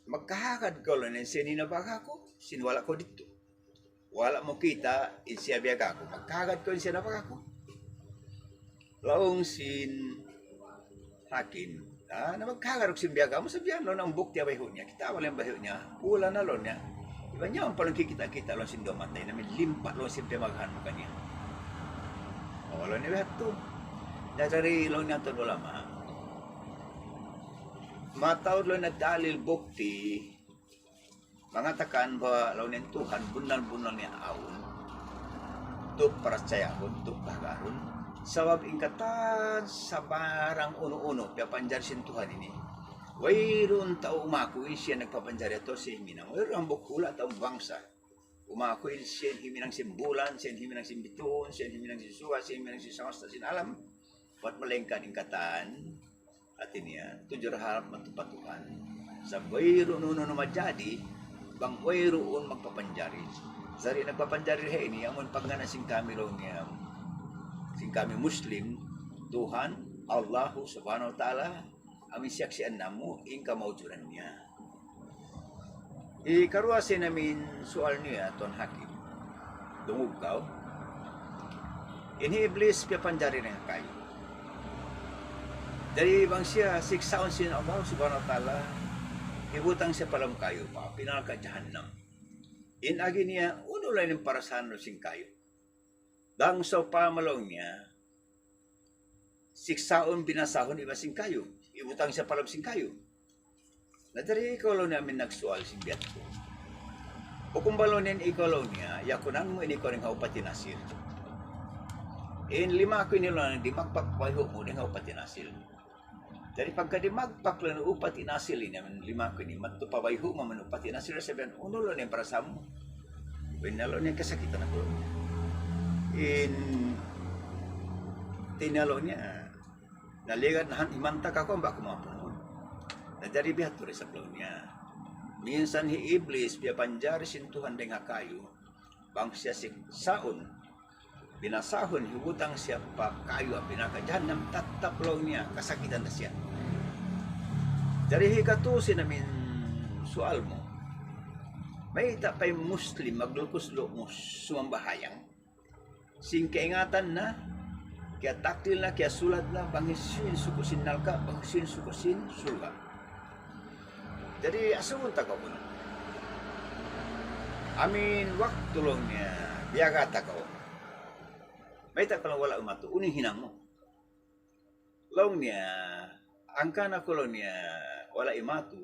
magkahakad ko lang siya ninabaga ko, sinwala ko dito. Wala mo kita, siya biyaga ko. Magkahakad ko siya nabaga ko. Laong sin hakim, na magkahakad ko sin biyaga mo, sabihan lo ng bukti abay ho niya. Kita wala yung baho niya, wala na lo niya. Iba niya, ang palang kikita-kita lo sin domatay, namin limpa lo sin pemagahan mo kanya. Wala niya bihat to. Dari lo niya to lama. Matawad lo nagdalil bukti, mengatakan bahwa launin Tuhan bunal-bunal niya aun, tu percayahun, tu bagarun, sabab ingkatan sa barang uno-uno, piapanjarsin Tuhan ini. Wayroon tao umakuin siya nagpapanjarya to sa himinang. Wayroon ang bukula taong bangsa. Umakuin siya himinang simbulan, siya himinang simbituon, siya himinang sisuwa, siya himinang sisamasta sinalam. Wat malengkan ingkatan, atin niya, tujuh harap matupatukan. Sa wayroon uno na majadi, bang wayroon magpapanjari. Sari nagpapanjari ini, ang pagngana sing kami lo niya, sing kami Muslim, Tuhan, Allah subhanahu wa ta'ala, amin siyaksian namu, ingka maujuran niya. Ikaruasin namin soal niya, Ton Hakim. Dungog ka, ini iblis piapanjari na kayo. Dari bang siya, siksaon sin Allah subhanahu wa ta'ala, ibutang siya palam kayo pa, pinalaka jahannam. Inagi niya, uno lang yung parasan sing kayo. Dang so pamalong niya, siksaon binasahon iba sing kayo. Ibutang siya palam sing kayo. Na dari ikaw lang namin nagsual sing biyat ko. O kung balonin ikaw lang niya, yakunan mo ini ko rin haupati nasir. In lima ko nila, di magpapayho mo rin haupati nasir. Dari pagka di magpaklan upati nasil ini lima ko ni matupabayho man upati nasil sabihan uno lo ni para sa mo. Pinalo niya kasakitan ako. Tinalo niya. Naligan na imantak ako ba kumapunon. Na dari bihat to sa plano niya. Minsan hi iblis biya panjari sin Tuhan dengan kayo. Bang siya siksaon. Binasahon hubutang siya pa kayo pinakajan ng tataplo niya kasakitan na siya. Dari hikatusin namin soal mo. May ita pa'y Muslim maglukos-lo mo sumambahayang. Sing kaingatan na, kaya taktil na, kaya sulat na, bangisin sukusin nalka, bangisin sukusin sulga. Jadi asungun takaw mo na. Amin waktu long niya, biyaga takaw. May tak kalau wala umatu, uning hinang mo. Long niya, angka na ko niya, wala imatu,